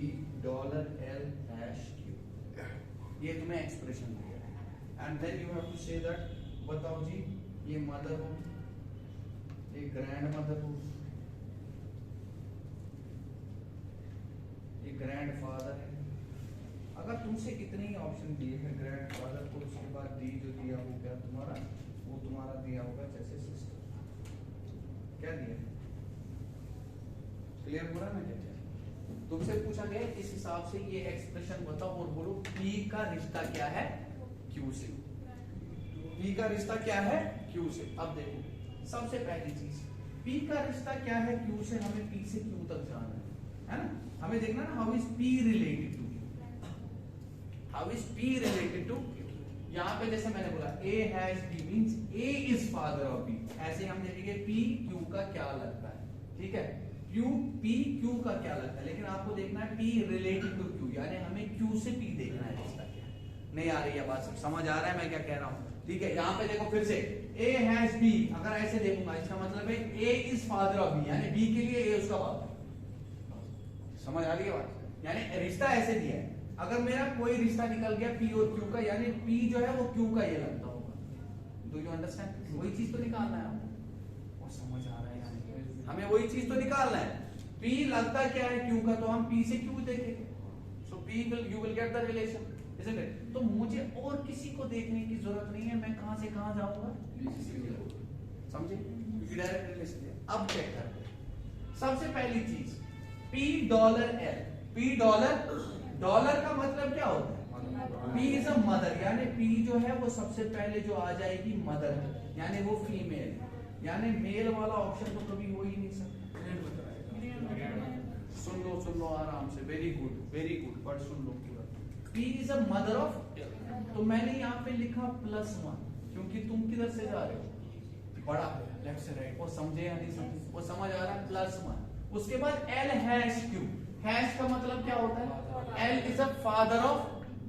$L#Q, ये तुम्हें एक्सप्रेशन दिया है and then you have to say that, बताओ जी ये मदर हो, ये ग्रैंड मदर हो, ये ग्रैंड फादर है। अगर तुमसे इतने ही ऑप्शन दिए हैं, ग्रैंड फादर को, उसके बाद डी जो दिया होगा तुम्हारा, वो तुम्हारा दिया होगा जैसे सिस्टर, क्या दिया, क्लियर हो रहा है ना? तुमसे पूछा गया इस हिसाब से ये एक्सप्रेशन बताओ और बोलो P का रिश्ता क्या है Q से, P का रिश्ता क्या है Q से। अब देखो सबसे पहली चीज, P का रिश्ता क्या है Q से, हमें P से Q तक जाना है ना, हमें देखना ना how is P related to Q, how is P related to Q। यहाँ पे जैसे मैंने बोला A#B means A is father of B, ऐसे हम देखेंगे P Q का क्या लगता है। ठीक है, क्यू पी क्यू का क्या लगता है, लेकिन आपको देखना है पी रिलेटिव टू क्यू, यानी हमें क्यू से पी देखना है रिश्ता क्या है। नहीं आ रही है बात, समझ आ रहा है मैं क्या कह रहा हूं? ठीक है, यहाँ पे देखो फिर से ए हैज बी, अगर ऐसे देखूंगा इसका मतलब है A is father of B, यानी बी के लिए ए उसका बाप है। समझ आ रही है बात? यानी रिश्ता ऐसे दिया है, अगर मेरा कोई रिश्ता निकल गया पी और क्यू का, यानी पी जो है वो क्यू का ये लगता होगा। Do you understand? वही चीज तो निकालना है आपको, वो समझ आ रहा है यानी हमें वही चीज तो निकालना है। पी लगता क्या है क्यू का, तो हम पी से क्यू देखेंगे, so P will you will get the relation, isn't it? तो मुझे और किसी को देखने की जरूरत नहीं है, मैं कहां से कहां जाऊंगा, समझे? क्योंकि डायरेक्ट रिलेशन है। अब चेक करते हैं, सबसे पहली चीज P dollar L, P dollar का मतलब क्या होता है? पी इज अ मदर, यानी पी जो है वो सबसे पहले जो आ जाएगी मदर है, यानी वो फीमेल, यानी मेल वाला ऑप्शन तो कभी हो ही नहीं सकता। सुन लो आराम से, वेरी गुड, बट सुन लो पूरा। P is a mother of, तो मैंने यहाँ पे लिखा +1, क्योंकि तुम किधर से जा रहे हो, बड़ा लेफ्ट से राइट, वो समझे या नहीं समझे? वो समझ आ रहा है, +1। उसके बाद L हैश Q, हैश का मतलब क्या होता है? L is a father of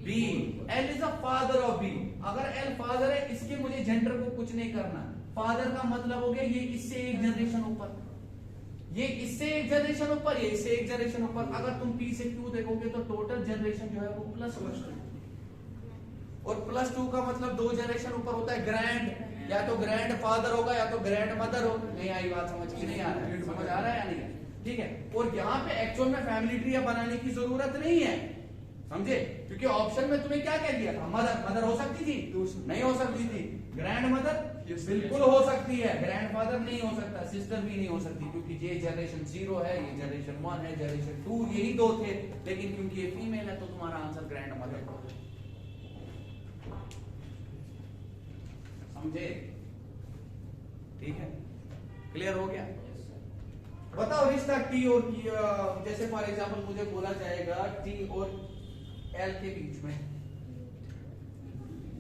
B, L is a father of B। अगर L फादर है, इसके मुझे जेंडर को कुछ नहीं करना, फादर का मतलब हो गया ये इससे एक जनरेशन ऊपर, ये इससे एक जनरेशन ऊपर, ये इससे एक जनरेशन ऊपर। अगर तुम P से Q देखोगे तो टोटल जनरेशन जो है वो +2, और +2 का मतलब 2 जनरेशन ऊपर होता है। ग्रैंड, या तो ग्रैंड फादर होगा या तो ग्रैंड मदर हो। नहीं आई बात समझ की? नहीं आ रहा है, समझ आ रहा है या नहीं? ठीक है, और यहाँ पे एक्चुअल में फैमिली ट्री बनाने की जरूरत नहीं है, समझे? क्योंकि ऑप्शन में तुम्हें क्या कह दिया था, मदर हो सकती थी, नहीं हो सकती थी। ग्रैंड मदर बिल्कुल हो सकती है, ग्रैंड फादर नहीं हो सकता, सिस्टर भी नहीं हो सकती, क्योंकि ये जनरेशन 0 है, ये जनरेशन 1 है, जनरेशन 2, यही 2 थे, लेकिन क्योंकि ये फीमेल है तो तुम्हारा आंसर ग्रैंड मदर हो। समझे? ठीक है, क्लियर हो गया? बताओ रिश्ता टी और जैसे फॉर एग्जांपल मुझे बोला जाएगा टी और एल के बीच में,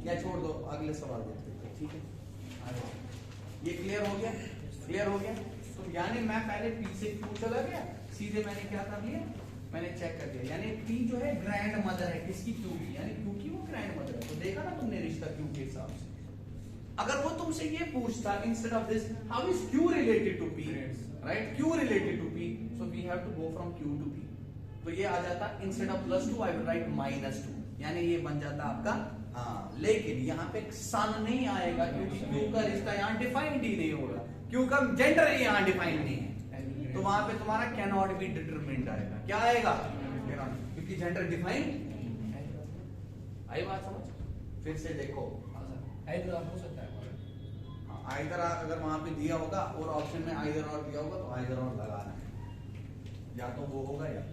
या छोड़ दो अगले सवाल देखते हैं, ठीक है? ये क्लियर हो गया? क्लियर हो गया? तो यानी मैं पहले पी से क्यू चला गया, सीधे मैंने क्या कर लिया, मैंने चेक कर दिया, यानी पी जो है ग्रैंड मदर है किसकी, क्यू की, यानी क्यू की वो ग्रैंड मदर है। तो देखा ना तुमने रिश्ता क्यू के हिसाब से। अगर वो तुमसे ये पूछता instead of this how is Q related to P, right, Q related to P, so we have to go from Q to P. तो ये आ जाता instead of +2 I will write -2, यानी ये बन जाता आपका, हाँ, लेकिन यहाँ पे सन नहीं आएगा क्योंकि क्यू का रिश्ता यहाँ डिफाइंड ही नहीं होगा, क्यू का जेंडर ही यहाँ डिफाइंड नहीं है, तो वहां पे तुम्हारा कैन नॉट बी डिटरमिन्ड आएगा। क्या आएगा? क्योंकि जेंडर डिफाइंड। आई बात समझ? फिर से देखो, आइदर हो सकता है, आइदर अगर वहां पे दिया होगा और ऑप्शन में आइदर और दिया होगा तो आइदर और लगाना है, या तो वो होगा या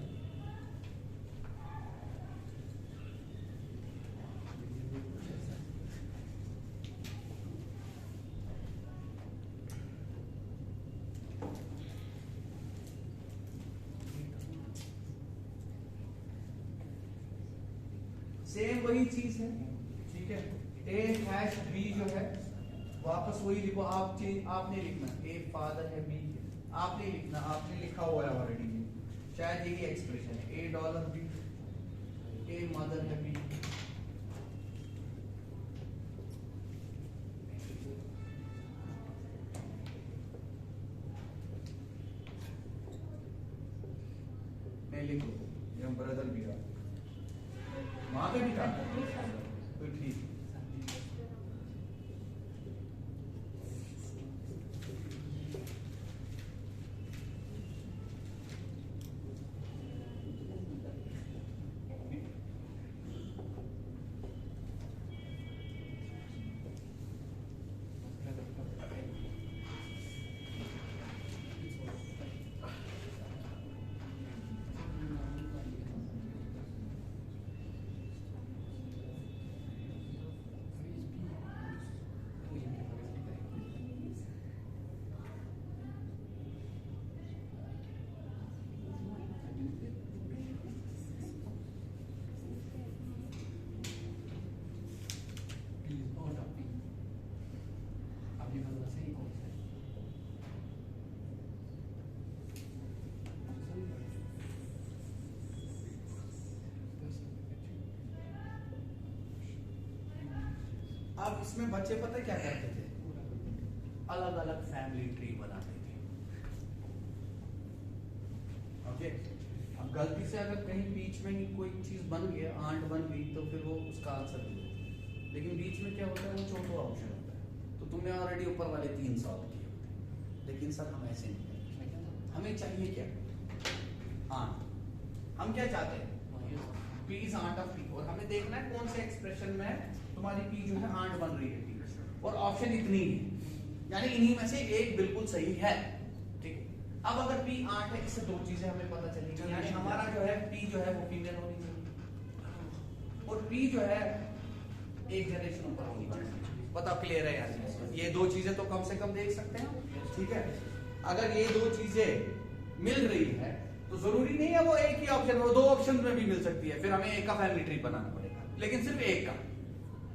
सेम वही चीज है, ठीक है? ए हैश बी जो है वापस वही लिखो, आपने लिखना ए फादर है बी, आपने लिखना, आपने लिखा हुआ है ऑलरेडी, शायद यही एक्सप्रेशन है, A dollar B, a mother है बी। मैं लिखो ये ब्रदर भी है, वहां पे भी था तो ठीक। इसमें बच्चे पता है क्या करते थे, अलग अलग फैमिली ट्री बनाते थे। ओके, अब गलती से अगर कहीं बीच में ही कोई चीज बन गया, आंट बन गई, तो फिर वो उसका आंसर दे देते। लेकिन बीच में क्या होता है, वो चौथा ऑप्शन होता है, तो तुमने ऑलरेडी ऊपर वाले 3 सॉल्व किए होते हैं। लेकिन सर हम ऐसे नहीं करते, हमें चाहिए क्या, आंट। हम क्या चाहते हैं, P is aunt of P, और हमें देखना है कौन से एक्सप्रेशन में तुम्हारी P जो है आंट बन रही है P, और ऑप्शन इतनी है, यानी इन्हीं में से एक बिल्कुल सही है। ठीक है, अब अगर P आंट है, इससे 2 चीजें हमें पता चलेगी, यानी हमारा जो है P जो है वो फीमेल होनी चाहिए, और P जो है एक जनरेशन ऊपर होनी चाहिए। बताओ क्लियर है यार, ये 2 चीजें तो कम से कम देख सकते हैं। ठीक है, अगर ये 2 चीजें मिल रही है तो जरूरी नहीं है वो एक ही ऑप्शन, वो 2 ऑप्शन में भी मिल सकती है, फिर हमें एक का फैमिली ट्री बनाना पड़ेगा, लेकिन सिर्फ एक का।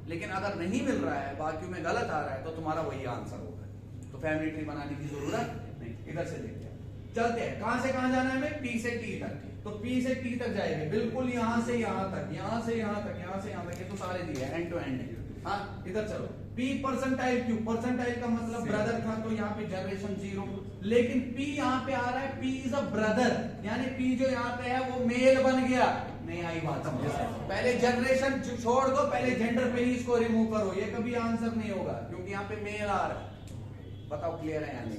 लेकिन अगर नहीं मिल रहा है, बाकी में गलत आ रहा है, तो तुम्हारा वही आंसर होगा, तो फैमिली ट्री बनाने की जरूरत नहीं। इधर से देखते हैं, चलते हैं, कहां से कहां जाना है हमें, P से T तक, तो P से T तक जाएंगे, बिल्कुल यहां से यहां तक, यहां से यहां तक, यहां से यहां तक, ये तो सारे दिए हैं, एंड टू एंड है। हाँ, इधर चलो, P परसेंटाइल Q, परसेंटाइल का मतलब ब्रदर था, तो यहाँ पे जनरेशन 0, लेकिन P यहाँ पे आ रहा है, P इज अ ब्रदर, यानी P जो यहाँ पे है वो मेल बन गया। नहीं आई बात समझे, पहले जनरेशन छोड़ दो, पहले जेंडर पे ही इसको रिमूव करो, ये कभी आंसर नहीं होगा, क्योंकि यहाँ पे मेल आ रहा है। बताओ क्लियर है यानी,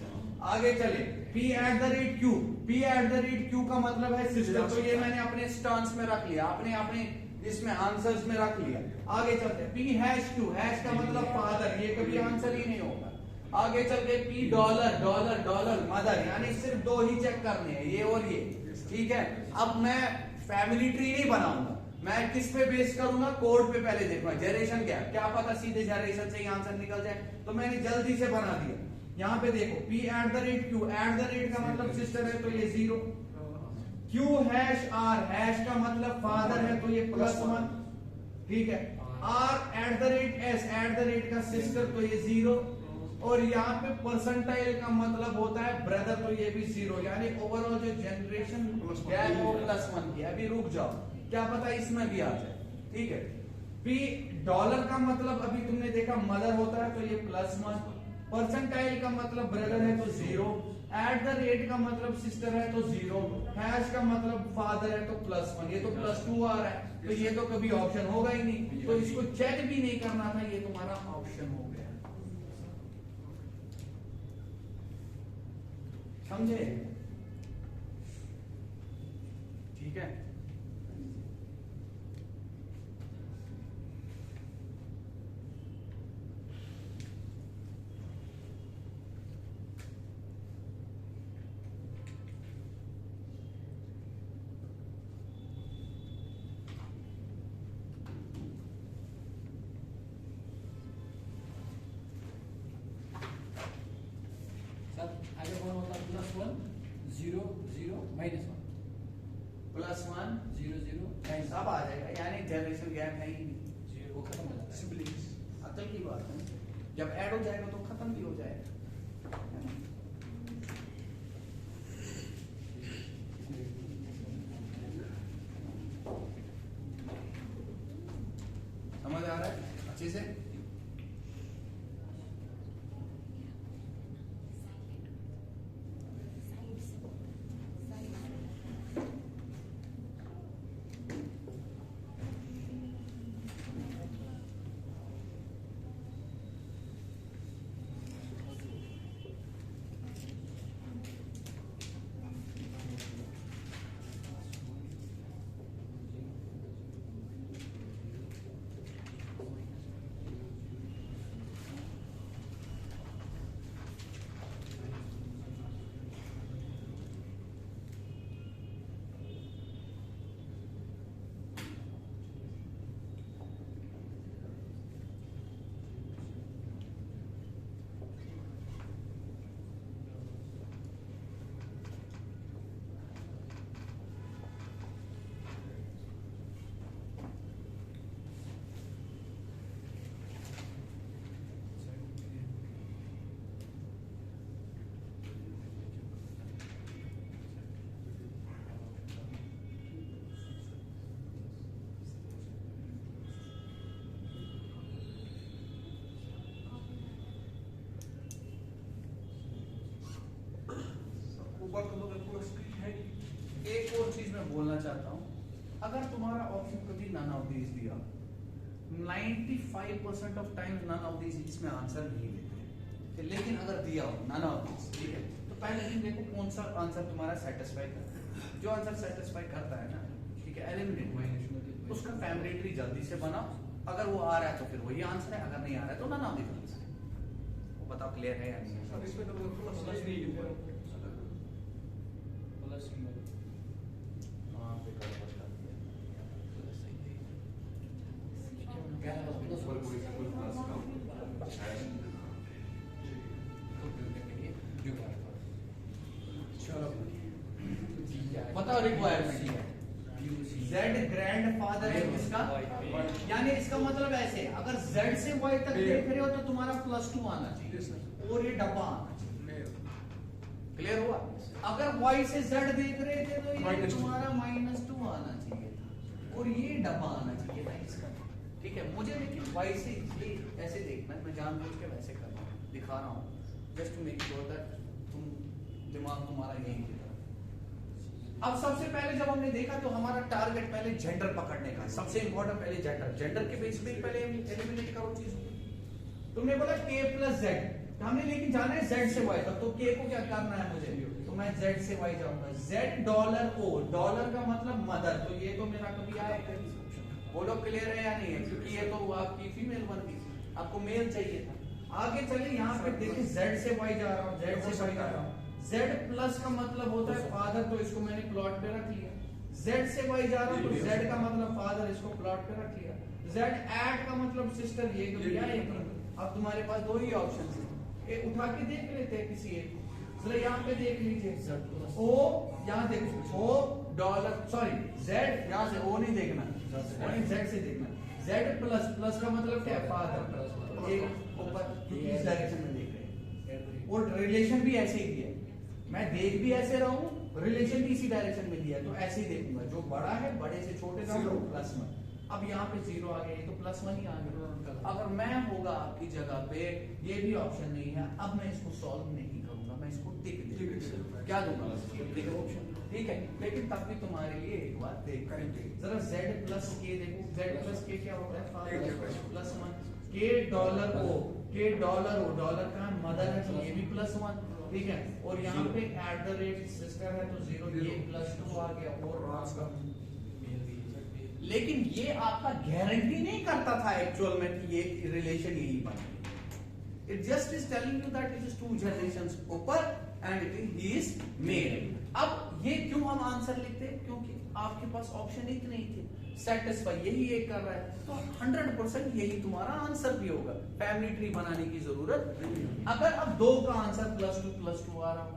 आगे चले, P@Q, P@Q का मतलब है सिस्टर, तो ये मैंने अपने स्टांस में रख लिया, अपने इसमें आंसर्स में रख लिया। आगे चलते P#Q, हैश का मतलब फादर, ये कभी आंसर ही नहीं होगा। आगे चलते P डॉलर मदर, यानी सिर्फ 2 ही चेक करने हैं, ये और ये। ठीक है, अब मैं फैमिली ट्री नहीं बनाऊंगा, मैं किस पे बेस करूंगा, कोड पे पहले देखूंगा, जनरेशन गैप, क्या पता सीधे जनरेशन से ही आंसर निकल जाए, तो मैंने जल्दी से बना दिया। यहाँ पे देखो P@Q, @ का मतलब सिस्टर है, तो ये 0, Q#R, हैश का मतलब फादर है, तो ये +1, ठीक है, R@S, का सिस्टर, तो ये 0, और यहाँ पे परसेंटाइल का मतलब होता है ब्रदर, तो ये भी 0, यानी ओवरऑल जो जनरेशन गैप वो +1 की। अभी रुक जाओ, क्या पता इसमें भी आ जाए। ठीक है, P डॉलर का मतलब अभी तुमने देखा मदर होता है, तो ये +1, परसेंटाइल का मतलब ब्रदर है, तो 0, @ का मतलब सिस्टर है, तो 0, हैश का मतलब फादर है, तो +1, ये तो +2 आ रहा है, तो ये तो कभी ऑप्शन होगा ही नहीं, तो इसको चेक भी नहीं करना था, ये तुम्हारा ऑप्शन हो गया। समझे? ठीक है, आगे कौन होता है, +1 0 0 -1, +1 0 0 सब आ जाएगा, यानी जनरेशन गैप है ही नहीं, 0, वो खत्म हो जाता है। सिबलिंग्स, अकल की बात है, जब ऐड हो जाएगा तो खत्म भी हो जाएगा, है ना? समझ आ रहा है अच्छे से? मैं बोलना चाहता हूँ, अगर तुम्हारा ऑप्शन कभी नन ऑफ दीज दिया, 95% of time none of these इसमें आंसर नहीं देते, लेकिन अगर दिया हो नन ऑफ दीज, ठीक है, तो पहले ही देखो कौन सा आंसर तुम्हारा सेटिस्फाई करता है। जो आंसर सेटिस्फाई करता है ना, ठीक है, एलिमिनेट उसका फैमिली ट्री जल्दी से बनाओ। अगर वो आ रहा है तो फिर वही आंसर है, अगर नहीं आ रहा है तो नन ऑफ दीज आंसर है। वो बताओ क्लियर है या नहीं है? अब इसमें तो प्लस नहीं ऊपर प्लस वहाँ पे गड़बड़ कर दिया। ऊपर कोई से कोई प्लस का है। बताओ रिक्वायरमेंट है Z ग्रैंडफादर है किसका, यानी इसका मतलब ऐसे, अगर Z से Y तक देख रहे हो तो तुम्हारा +2 आना चाहिए और ये डब्बा आना चाहिए। क्लियर हुआ? अगर Y से Z देख रहे थे तो ये तुम्हारा -2 आना चाहिए था और ये डब्बा आना चाहिए था इसका। ठीक है, मुझे लेकिन Y से ये ऐसे देखना है, मैं जानबूझ के वैसे कर रहा हूँ, दिखा रहा हूँ, just to make sure that दिमाग तुम्हारा यही की तरफ। अब सबसे पहले जब हमने देखा तो हमारा टारगेट पहले जेंडर पकड़ने का, सबसे इंपॉर्टेंट पहले जेंडर के बेस पे पहले एलिमिनेट करो चीज। तुमने बोला K + Z, हमने लेकिन जाना है Z से Y तक, तो K को क्या करना है मुझे, तो मैं Z से Y जाऊंगा। $O, डॉलर का मतलब मदर, तो ये तो मेरा कभी आएगा, बोलो क्लियर है या नहीं है, क्योंकि ये तो आपकी फीमेल बन गई, आपको मेल चाहिए था। आगे चलिए यहाँ पे देखिए Z से Y जा रहा हूँ, Z से Y जा रहा हूँ। Z प्लस का मतलब होता है फादर, तो इसको मैंने प्लॉट पे रख लिया। Z से Y जा रहा हूँ तो Z का मतलब फादर, इसको प्लॉट पे रख लिया। Z ऐड का मतलब सिस्टर, ये तो क्या है। अब तुम्हारे पास दो ही ऑप्शन है, उठा के देख लेते हैं किसी एक, चलो यहाँ पे देख लीजिए। O यहाँ देखो, O डॉलर, सॉरी Z यहाँ से O नहीं देखना, Z से देखना। Z प्लस का मतलब क्या है, फादर, ये ऊपर इस डायरेक्शन में देख रहे हैं, और रिलेशन भी ऐसे ही दिया, मैं देख भी ऐसे रहा हूँ, रिलेशन भी इसी डायरेक्शन में दिया, तो ऐसे ही देखूंगा, जो बड़ा है बड़े से छोटे का +1। अब यहाँ पे 0 आ गया, ये तो +1 ही आ गया। अगर मैं होगा आपकी जगह पे, ये भी ऑप्शन नहीं है, अब मैं इसको सॉल्व नहीं करूंगा, मैं इसको टिक दूंगा। क्या दूंगा, टिक ऑप्शन, ठीक है। लेकिन तब भी तुम्हारे लिए एक बात देख जरा Z + K देखो, Z + K क्या होता है, +1। K डॉलर O, डॉलर का मदर है तो ये भी +1, ठीक है। और यहाँ पे @सिस्टर है तो 0, ये +2 आ गया, और लेकिन ये आपका गारंटी नहीं करता था एक्चुअल में कि ये रिलेशन यही बने। It just is telling you that it is 2 generations ऊपर एंड ही इज मेल। अब ये क्यों हम आंसर लिखते हैं, क्योंकि आपके पास ऑप्शन एक नहीं थे, सेटिस्फाई यही एक कर रहा है, तो 100% यही तुम्हारा आंसर भी होगा, फैमिली ट्री बनाने की जरूरत नहीं। अगर अब 2 का आंसर +2 आ रहा हो,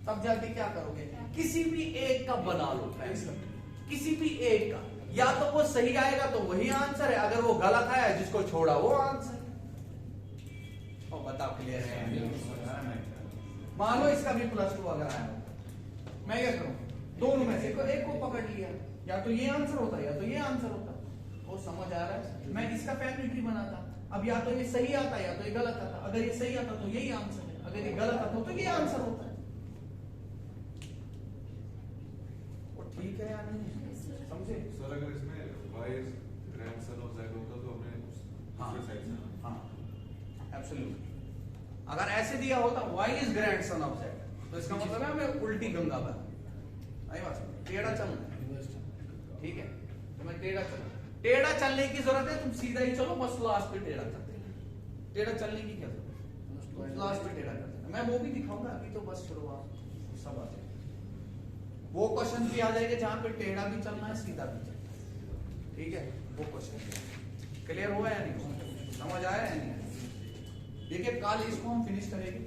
तब जाके क्या करोगे, किसी भी एक का बना लो फैसला, किसी भी एक का, या तो वो सही आएगा तो वही आंसर है, अगर वो गलत आया जिसको छोड़ा वो आंसर है। और बताओ क्लियर है? मान लो इसका भी +2 अगर आया, मैं क्या करूं, दोनों में से एक को पकड़ लिया, या तो ये आंसर होता या तो ये आंसर होता, वो समझ आ रहा है। मैं इसका फैमिली ट्री बनाता, अब या तो ये सही आता या तो ये गलत आता, अगर ये सही आता तो यही आंसर है, अगर ये गलत आता तो ये आंसर होता है। वो ठीक है या नहीं, समझे? सर अगर इसमें Y is grandson of Z होता तो हमें दूसरे साइड से, हाँ, एब्सोल्युटली। अगर ऐसे दिया होता Y is grandson of Z, तो इसका मतलब है हमें उल्टी गंगा पर आई बात, टेढ़ा चलना, ठीक है, तो मैं टेढ़ा चलने की जरूरत है, तुम सीधा ही चलो, बस लास्ट पे टेढ़ा चलते हैं। टेढ़ा चलने की क्या जरूरत, लास्ट पे टेढ़ा करते हैं। मैं वो भी दिखाऊंगा, अभी तो बस शुरुआत सब आ जाएगा। वो क्वेश्चन भी आ जाएंगे जहां पे टेढ़ा भी चलना है सीधा भी चलना है, ठीक है। वो क्वेश्चन क्लियर हुआ या नहीं, समझ आया या नहीं? देखिए कल इसको हम फिनिश करेंगे,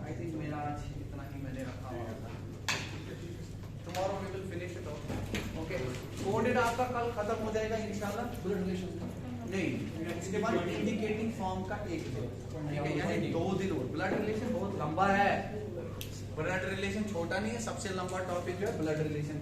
आई थिंक मेरा आज इतना ही मैंने रखा हुआ था, tomorrow we will finish it off, okay. कोडेड आपका कल खत्म हो जाएगा इंशाल्लाह। ब्लड रिलेशन नहीं, इसके बाद इंडिकेटिंग फॉर्म का एक दिन, ठीक है, यानी 2 दिन और। ब्लड रिलेशन बहुत लंबा है, ब्लड रिलेशन छोटा नहीं है, सबसे लंबा टॉपिक जो है ब्लड रिलेशन